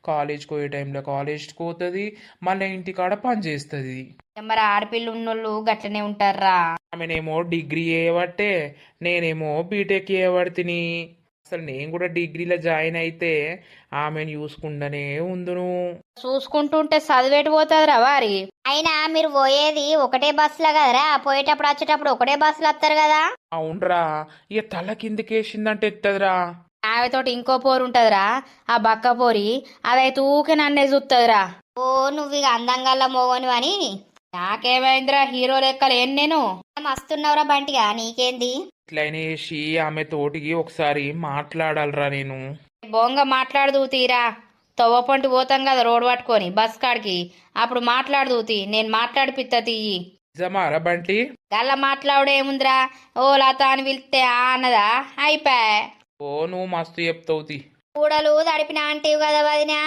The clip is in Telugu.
కాలేజ్కి పోయే టైంలో కాలేజ్కి పోతుంది, మళ్ళీ ఇంటికాడ పని చేస్తుంది. మరి ఆడపిల్ల ఉన్నోళ్ళు గట్లనే ఉంటారా? ఆమెనేమో డిగ్రీ చేయబట్టే, నేనేమో బీటెక్ చేయబడితిని. అసలు నేను కూడా డిగ్రీలో జాయిన్ అయితే ఆమెను చూసుకుండానే ఉందును. చూసుకుంటుంటే చదివేటి పోతుందిరా వారి. అయినా మీరు పోయేది ఒకటే బస్సులో కదరా, పోయేటప్పుడు వచ్చేటప్పుడు ఒకటే బస్సులో వస్తారు కదా. అవునరా, ఇక తల కిందకేసిందంటే ఎత్తదిరా. ఆమెతోటి ఇంకో పోరు ఉంటదిరా, ఆ బక్క పోరి. అదైతే ఊకే నన్నే చూస్తుందిరా. ఓ నువ్వు ఇక అందంగా మోగను అని. నాకేమైందిరా, హీరో లెక్కలేను నేను. మస్తున్నావురా బంటిగా, నీకేంది? ఇట్లయినా చేసి ఆమె తోటికి ఒకసారి మాట్లాడాలరా నేను. బొంగ మాట్లాడదు తీరా. తవ్వపంటి పోతాం కదా రోడ్ పట్టుకొని బస్ కాడికి, అప్పుడు మాట్లాడదు నేను మాట్లాడిపిత్త తీయి. నిజమారా బంటి? గల్ల మాట్లాడేముందిరా, ఓ లత అని పిలిస్తే ఆ అన్నదా అయిపోయా. ఓ నువ్వు మస్తు చెప్తావు తీ. కూడలు తడిపిన అంటివి కదా వదినా.